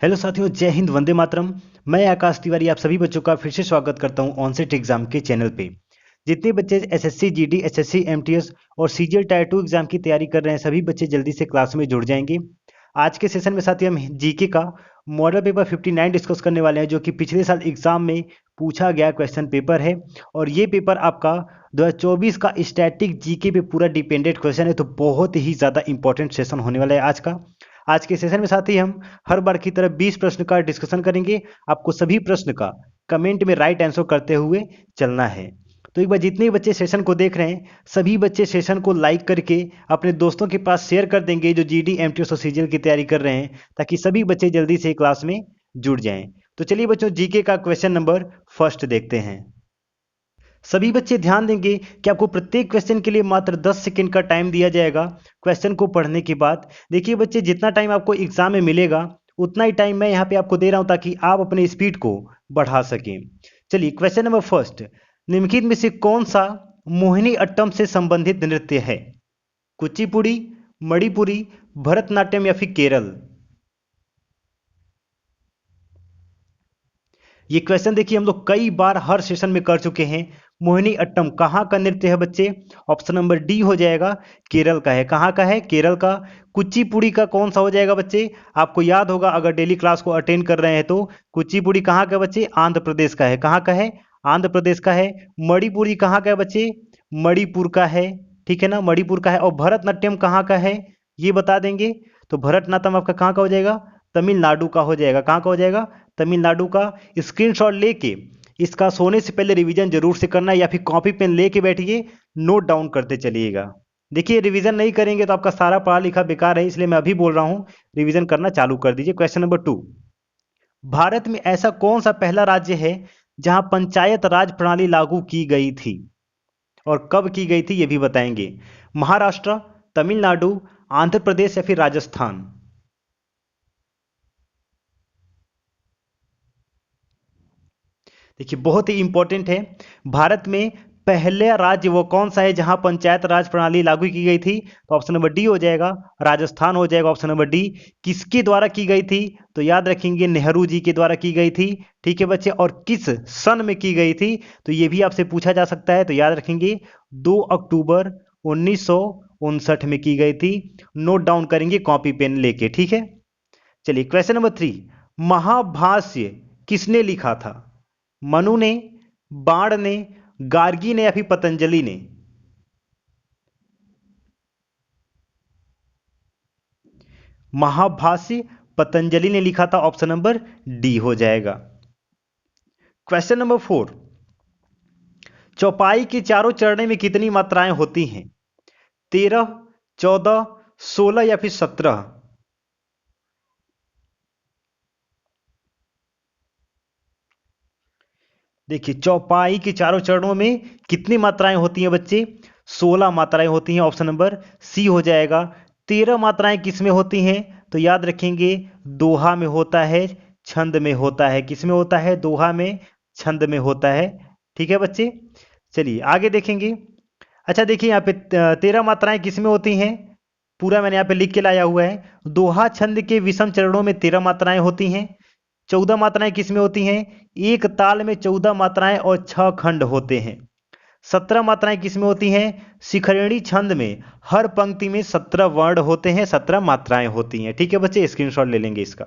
Hello साथियों, जय हिंद, वंदे मातरम। मैं आकाश तिवारी आप सभी बच्चों का फिर से स्वागत करता हूं ऑनसेट एग्जाम के चैनल पे। जितने बच्चे एसएससी जीडी, एसएससी एमटीएस और सीजीएल टायर 2 एग्जाम की तैयारी कर रहे हैं, सभी बच्चे जल्दी से क्लास में जुड़ जाएंगे। आज के सेशन में साथियों हम जीके का मॉडल पेपर 59 डिस्कस करने वाले हैं, जो कि पिछले साल एग्जाम में पूछा गया क्वेश्चन पेपर है। और ये पेपर आपका 2024 का स्टैटिक जीके पे पूरा डिपेंडेंट क्वेश्चन है, तो बहुत ही ज़्यादा इंपॉर्टेंट सेशन होने वाला है आज का। आज के सेशन में साथ ही हम हर बार की तरह 20 प्रश्न का डिस्कशन करेंगे। आपको सभी प्रश्न का कमेंट में राइट आंसर करते हुए चलना है। तो एक बार जितने बच्चे सेशन को देख रहे हैं, सभी बच्चे सेशन को लाइक करके अपने दोस्तों के पास शेयर कर देंगे जो जीडी, एमटीएस और सीजीएल की तैयारी कर रहे हैं, ताकि सभी बच्चे जल्दी से क्लास में जुड़ जाएं। तो चलिए बच्चों, जीके का क्वेश्चन नंबर फर्स्ट देखते हैं। सभी बच्चे ध्यान देंगे कि आपको प्रत्येक क्वेश्चन के लिए मात्र 10 सेकंड का टाइम दिया जाएगा क्वेश्चन को पढ़ने के बाद। देखिए बच्चे, जितना टाइम आपको एग्जाम में मिलेगा उतना ही टाइम मैं यहाँ पे आपको दे रहा हूँ, ताकि आप अपने स्पीड को बढ़ा सकें। चलिए क्वेश्चन नंबर फर्स्ट, निम्नलिखित में से कौन सा मोहिनी अट्टम से संबंधित नृत्य है? कुचिपुड़ी, मणिपुरी, भरतनाट्यम या फिर केरल? ये क्वेश्चन देखिए हम लोग कई बार हर सेशन में कर चुके हैं। मोहिनी अट्टम कहाँ का नृत्य है बच्चे? ऑप्शन नंबर डी हो जाएगा, केरल का है। कहाँ का है? केरल का। कुचिपुड़ी का कौन सा हो जाएगा बच्चे? आपको याद होगा अगर डेली क्लास को अटेंड कर रहे हैं तो। कुचिपुड़ी कहाँ का बच्चे? आंध्र प्रदेश का है। कहाँ का है? आंध्र प्रदेश का है। मणिपुरी कहाँ का है बच्चे? मणिपुर का है। ठीक है ना, मणिपुर का है। और भरतनाट्यम कहाँ का है ये बता देंगे। तो भरतनाट्यम आपका कहाँ का हो जाएगा? तमिलनाडु का हो जाएगा। कहाँ का हो जाएगा? तमिलनाडु का। स्क्रीनशॉट लेके इसका सोने से पहले रिवीजन जरूर से करना है, या फिर कॉपी पेन लेके बैठिए, नोट डाउन करते चलिएगा। देखिए रिवीजन नहीं करेंगे तो आपका सारा पढ़ा लिखा बेकार है, इसलिए मैं अभी बोल रहा हूं, रिवीजन करना चालू कर दीजिए। क्वेश्चन नंबर 2, भारत में ऐसा कौन सा पहला राज्य है जहां पंचायत राज प्रणाली लागू की गई थी और कब की गई थी ये भी बताएंगे? महाराष्ट्र, तमिलनाडु, आंध्र प्रदेश या फिर राजस्थान? देखिए बहुत ही इंपॉर्टेंट है। भारत में पहला राज्य वो कौन सा है जहां पंचायत राज प्रणाली लागू की गई थी? तो ऑप्शन नंबर डी हो जाएगा, राजस्थान हो जाएगा ऑप्शन नंबर डी। किसके द्वारा की गई थी? तो याद रखेंगे नेहरू जी के द्वारा की गई थी। ठीक है बच्चे, और किस सन में की गई थी? तो ये भी आपसे पूछा जा सकता है, तो याद रखेंगे 2 अक्टूबर 1959 में की गई थी। नोट डाउन करेंगे कॉपी पेन लेके। ठीक है, चलिए क्वेश्चन नंबर 3, महाभाष्य किसने लिखा था? मनु ने, बाण ने, गार्गी ने या फिर पतंजलि ने? महाभाष्य पतंजलि ने लिखा था, ऑप्शन नंबर डी हो जाएगा। क्वेश्चन नंबर 4, चौपाई के चारों चरणों में कितनी मात्राएं होती हैं? 13, 14, 16 या फिर 17? देखिए चौपाई के चारों चरणों में कितनी मात्राएं होती हैं बच्चे? 16 मात्राएं होती हैं, ऑप्शन नंबर सी हो जाएगा। 13 मात्राएं किस में होती हैं? तो याद रखेंगे दोहा में होता है, छंद में होता है। किस में होता है? दोहा में, छंद में होता है। ठीक है बच्चे, चलिए आगे देखेंगे। अच्छा देखिए यहाँ पे 13 मात्राएं किस में होती हैं? पूरा मैंने यहाँ पे लिख के लाया हुआ है। दोहा छंद के विषम चरणों में 13 मात्राएं होती हैं। 14 मात्राएं किस में होती हैं? एक ताल में 14 मात्राएं और 6 खंड होते हैं। 17 मात्राएं किस में होती हैं? शिखरिणी छंद में हर पंक्ति में 17 वर्ण होते हैं, 17 मात्राएं होती हैं। ठीक है बच्चे, स्क्रीनशॉट ले लेंगे इसका।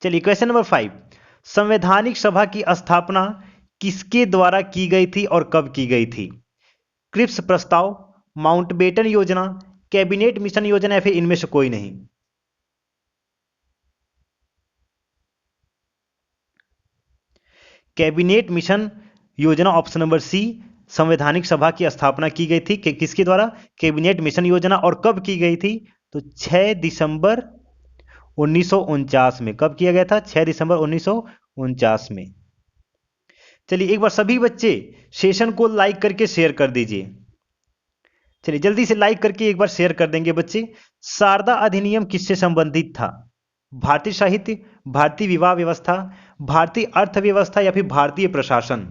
चलिए क्वेश्चन नंबर 5, संवैधानिक सभा की स्थापना किसके द्वारा की गई थी और कब की गई थी? क्रिप्स प्रस्ताव, माउंटबेटन योजना, कैबिनेट मिशन योजना या फिर इनमें से कोई नहीं? कैबिनेट मिशन योजना, ऑप्शन नंबर सी। संवैधानिक सभा की स्थापना की गई थी किसके द्वारा? कैबिनेट मिशन योजना। और कब की गई थी? तो 6 दिसंबर 1949 में। कब किया गया था? 6 दिसंबर 1949 में। चलिए एक बार सभी बच्चे सेशन को लाइक करके शेयर कर दीजिए। चलिए जल्दी से लाइक करके एक बार शेयर कर देंगे बच्चे। शारदा अधिनियम किससे संबंधित था? भारतीय साहित्य, भारतीय विवाह व्यवस्था, भारतीय अर्थव्यवस्था या फिर भारतीय प्रशासन?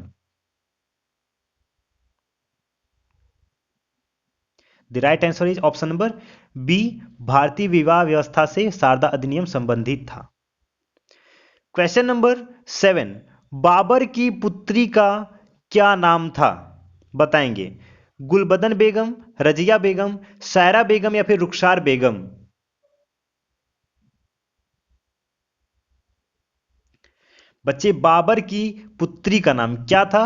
The right answer is option number B, भारतीय विवाह व्यवस्था से शारदा अधिनियम संबंधित था। क्वेश्चन नंबर 7, बाबर की पुत्री का क्या नाम था? बताएंगे। गुलबदन बेगम, रजिया बेगम, सायरा बेगम या फिर रुखसार बेगम? बच्चे, बाबर की पुत्री का नाम क्या था?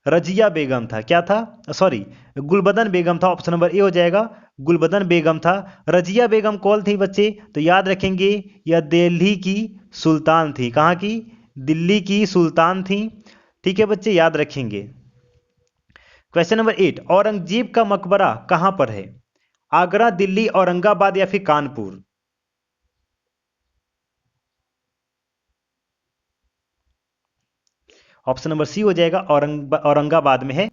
रजिया बेगम था। क्या था? सॉरी, गुलबदन बेगम था। ऑप्शन नंबर ए हो जाएगा, गुलबदन बेगम था। रजिया बेगम कौन थी बच्चे? तो याद रखेंगे, यह दिल्ली की सुल्तान थी। कहाँ की? दिल्ली की सुल्तान थी। ठीक है बच्चे, याद रखेंगे। क्वेश्चन नंबर 8, औरंगजेब का मकबरा कहां पर है? आगरा, दिल्ली, औरंगाबाद या फिर कानपुर? ऑप्शन नंबर सी हो जाएगा, औरंगाबाद में है।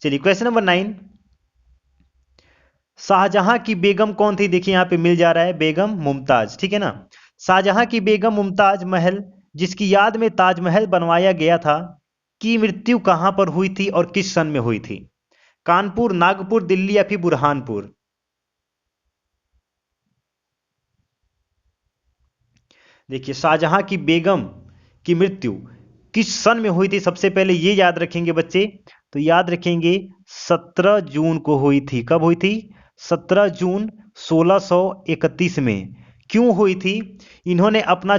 चलिए, क्वेश्चन नंबर 9, शाहजहां की बेगम कौन थी? देखिए यहां पे मिल जा रहा है, बेगम मुमताज। ठीक है ना? शाहजहां की बेगम मुमताज महल, जिसकी याद में ताजमहल बनवाया गया था, की मृत्यु कहां पर हुई थी और किस सन में हुई थी? कानपुर, नागपुर, दिल्ली या फिर बुरहानपुर? देखिए, शाहजहां की बेगम की मृत्यु किस सन में हुई थी, सबसे पहले ये याद रखेंगे बच्चे। तो याद रखेंगे, 17 जून को हुई थी। कब हुई थी? 17 जून 1631 में। क्यों हुई थी? इन्होंने अपना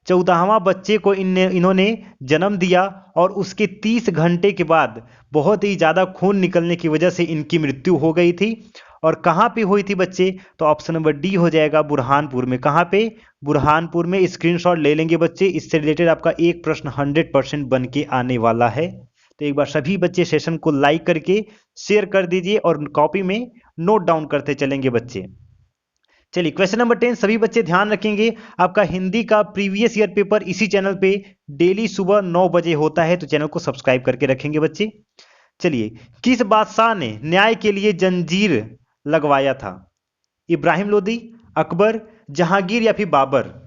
14वां बच्चे को इन्होंने जन्म दिया और उसके 30 घंटे के बाद बहुत ही ज़्यादा खून निकलने की वजह से इनकी मृत्यु हो गई थी। और कहाँ पे हुई थी बच्चे? तो ऑप्शन नंबर डी हो जाएगा, बुरहानपुर में। कहाँ पे? बुरहानपुर में। स्क्रीनशॉट ले लेंगे बच्चे, इससे रिलेटेड आपका एक प्रश्न 100% बन के आने वाला है। तो एक बार सभी बच्चे सेशन को लाइक करके शेयर कर दीजिए और कॉपी में नोट डाउन करते चलेंगे बच्चे। चलिए, क्वेश्चन नंबर 10, सभी बच्चे ध्यान रखेंगे, आपका हिंदी का प्रीवियस ईयर पेपर इसी चैनल पे डेली सुबह 9 बजे होता है, तो चैनल को सब्सक्राइब करके रखेंगे बच्चे। चलिए, किस बादशाह ने न्याय के लिए जंजीर लगवाया था? इब्राहिम लोदी, अकबर, जहांगीर या फिर बाबर?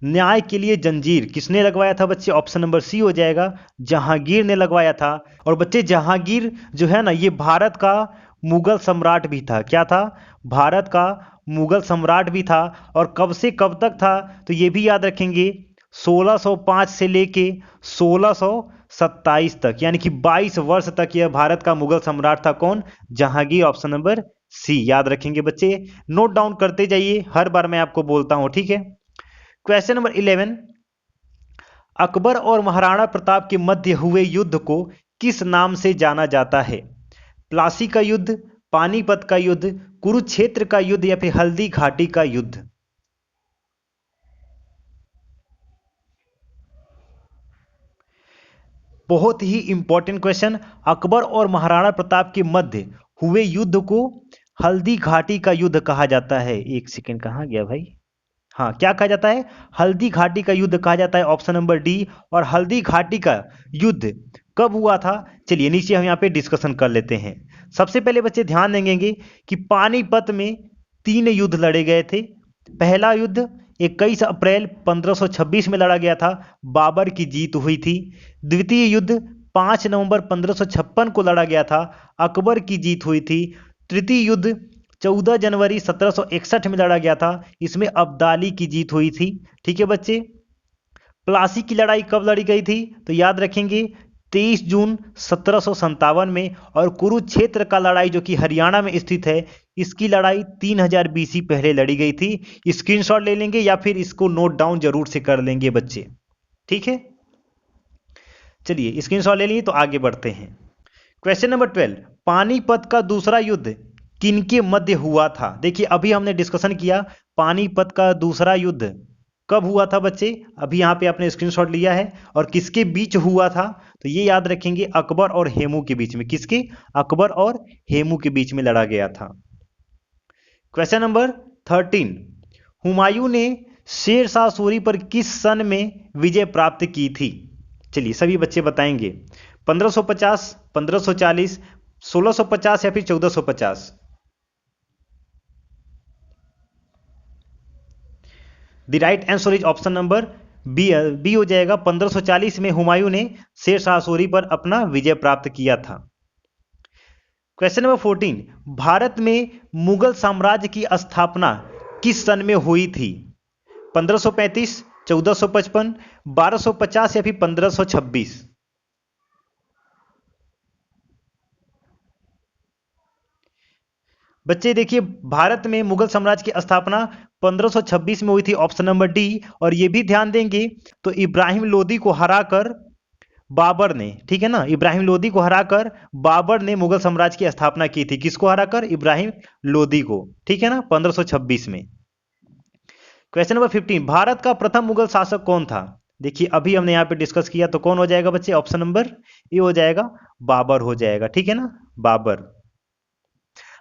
न्याय के लिए जंजीर किसने लगवाया था बच्चे? ऑप्शन नंबर सी हो जाएगा, जहांगीर ने लगवाया था। और बच्चे, जहांगीर जो है ना, ये भारत का मुगल सम्राट भी था। क्या था? भारत का मुगल सम्राट भी था। और कब से कब तक था? तो ये भी याद रखेंगे, 1605 से लेके 1627 तक, यानी कि 22 वर्ष तक यह भारत का मुगल सम्राट था। कौन? जहांगीर। ऑप्शन नंबर सी याद रखेंगे बच्चे, नोट डाउन करते जाइए, हर बार मैं आपको बोलता हूं। ठीक है? क्वेश्चन नंबर 11, अकबर और महाराणा प्रताप के मध्य हुए युद्ध को किस नाम से जाना जाता है? प्लासी का युद्ध, पानीपत का युद्ध, कुरुक्षेत्र का युद्ध या फिर हल्दी घाटी का युद्ध? बहुत ही इंपॉर्टेंट क्वेश्चन। अकबर और महाराणा प्रताप के मध्य हुए युद्ध को हल्दी घाटी का युद्ध कहा जाता है। एक सेकेंड, कहाँ गया भाई? हाँ, क्या कहा जाता है? हल्दी घाटी का युद्ध कहा जाता है। Option number D. और हल्दी घाटी का युद्ध कब हुआ था? चलिए, नीचे हम यहाँ पे डिस्कशन कर लेते हैं। सबसे पहले बच्चे ध्यान देंगे कि पानीपत में 3 युद्ध लड़े गए थे। पहला युद्ध 21 अप्रैल 1526 में लड़ा गया था, बाबर की जीत हुई थी। द्वितीय युद्ध 5 नवंबर 1556 को लड़ा गया था, अकबर की जीत हुई थी। तृतीय युद्ध 14 जनवरी 1761 में लड़ा गया था, इसमें अब्दाली की जीत हुई थी। ठीक है बच्चे? प्लासी की लड़ाई कब लड़ी गई थी? तो याद रखेंगे, 23 जून 1757 में। और कुरुक्षेत्र का लड़ाई जो कि हरियाणा में स्थित है, इसकी लड़ाई 3000 बीसी पहले लड़ी गई थी। स्क्रीनशॉट ले लेंगे या फिर इसको नोट डाउन जरूर से कर लेंगे बच्चे। ठीक है? चलिए, स्क्रीनशॉट ले लिए तो आगे बढ़ते हैं। क्वेश्चन नंबर 12, पानीपत का दूसरा युद्ध किनके मध्य हुआ था? देखिए, अभी हमने डिस्कशन किया पानीपत का दूसरा युद्ध कब हुआ था बच्चे। अभी यहाँ पे आपने स्क्रीनशॉट लिया है। और किसके बीच हुआ था? तो ये याद रखेंगे, अकबर और हेमू के बीच में। किसके? अकबर और हेमू के बीच में लड़ा गया था। क्वेश्चन नंबर 13, हुमायूं ने शेर शाह सूरी पर किस सन में विजय प्राप्त की थी? चलिए, सभी बच्चे बताएंगे। 1550, 1540, 1650 या फिर 1450? The right answer is option number B. B हो जाएगा, 1540 में हुमायूं ने शेर शाह सूरी पर अपना विजय प्राप्त किया था। क्वेश्चन नंबर 14, भारत में मुगल साम्राज्य की स्थापना किस सन में हुई थी? 1535, 1455, 1250 या फिर 1526? बच्चे देखिए, भारत में मुगल साम्राज्य की स्थापना 1526 में हुई थी, ऑप्शन नंबर डी। और ये भी ध्यान देंगे तो इब्राहिम लोदी को हराकर बाबर ने, ठीक है ना, इब्राहिम लोदी को हराकर बाबर ने मुगल साम्राज्य की स्थापना की थी। किसको हराकर? इब्राहिम लोदी को, ठीक है ना, 1526 में। क्वेश्चन नंबर 15, भारत का प्रथम मुगल शासक कौन था? देखिए अभी हमने यहां पे डिस्कस किया, तो कौन हो जाएगा बच्चे? ऑप्शन नंबर ए हो जाएगा, बाबर हो जाएगा, ठीक है ना, बाबर।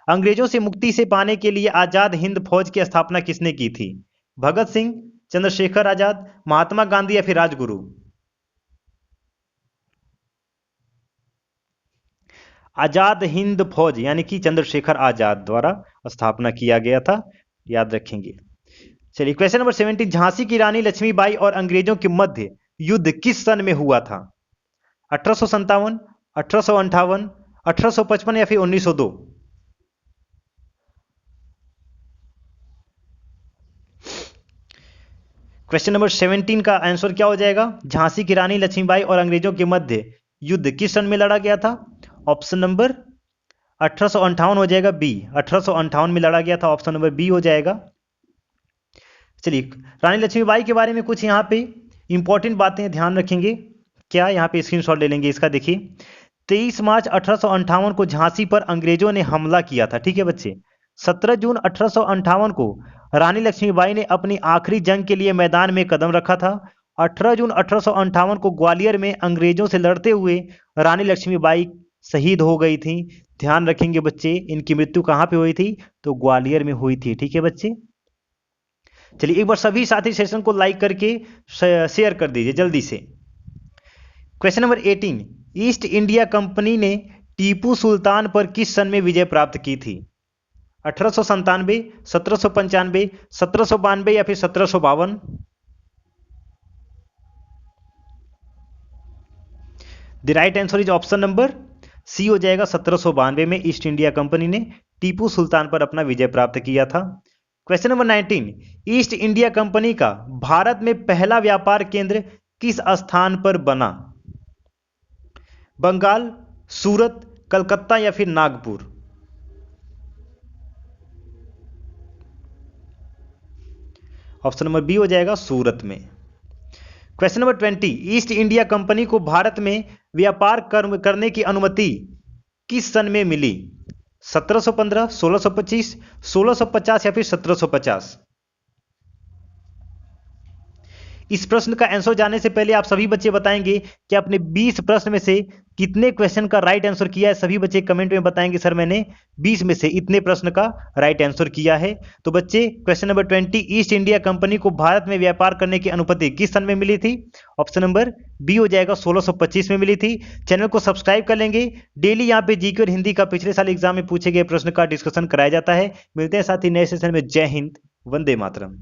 अंग्रेजों से मुक्ति से पाने के लिए आजाद हिंद फौज की स्थापना किसने की थी? भगत सिंह, चंद्रशेखर आजाद, महात्मा गांधी या फिर राजगुरु? आजाद हिंद फौज यानी कि चंद्रशेखर आजाद द्वारा स्थापना किया गया था, याद रखेंगे। चलिए क्वेश्चन नंबर 17, झांसी की रानी लक्ष्मीबाई और अंग्रेजों के मध्य युद्ध किस सन में हुआ था? 1857, 1858, 1855 या फिर 1902? क्वेश्चन नंबर 17 का आंसर क्या हो जाएगा? झांसी की रानी लक्ष्मीबाई और अंग्रेजों के मध्य युद्ध किस सन में लड़ा गया था? ऑप्शन नंबर 1858 हो जाएगा, बी। 1858 में लड़ा गया था, ऑप्शन नंबर बी हो जाएगा। चलिए रानी लक्ष्मीबाई के बारे में कुछ यहाँ पे इंपॉर्टेंट बातें ध्यान रखेंगे। क्या? यहाँ पे स्क्रीनशॉट ले लेंगे इसका। देखिए 23 मार्च 1858 को झांसी पर अंग्रेजों ने हमला किया था, ठीक है बच्चे। 17 जून 1858 को रानी लक्ष्मीबाई ने अपनी आखिरी जंग के लिए मैदान में कदम रखा था। 18 जून 1858 को ग्वालियर में अंग्रेजों से लड़ते हुए रानी लक्ष्मीबाई शहीद हो गई थी। ध्यान रखेंगे बच्चे, इनकी मृत्यु कहाँ पे हुई थी? तो ग्वालियर में हुई थी, ठीक है बच्चे। चलिए एक बार सभी साथी सेशन को लाइक करके शेयर कर दीजिए जल्दी से। Question number 18, east India company ने टीपू सुल्तान पर किस सन में विजय प्राप्त की थी? 1897, 1795, 1792 या फिर 1752? The right answer is option number C हो जाएगा। 1792 में ईस्ट इंडिया कंपनी ने टीपू सुल्तान पर अपना विजय प्राप्त किया था। Question number 19, east India company का भारत में पहला व्यापार केंद्र किस स्थान पर बना? बंगाल, सूरत, कलकत्ता या फिर नागपुर? ऑप्शन नंबर बी हो जाएगा, सूरत में। Question number 20, east India company को भारत में व्यापार करने की अनुमति किस सन में मिली? 1715, 1625, 1650 या फिर 1750? इस प्रश्न का आंसर जानने से पहले आप सभी बच्चे बताएंगे कि आपने 20 प्रश्न में से कितने क्वेश्चन का राइट आंसर किया है। सभी बच्चे कमेंट में बताएंगे सर मैंने 20 में से इतने प्रश्न का राइट आंसर किया है। तो बच्चे question number 20, east India company को भारत में व्यापार करने की अनुमति किस सन में मिली थी? ऑप्शन नंबर बी हो जाएगा, 1625 में मिली थी। चैनल को सब्सक्राइब कर लेंगे। डेली यहाँ पे जीके और हिंदी का पिछले साल एग्जाम में पूछे गए प्रश्न का डिस्कशन कराया जाता है। मिलते हैं साथ ही नए सेशन में। जय हिंद, वंदे मातरम।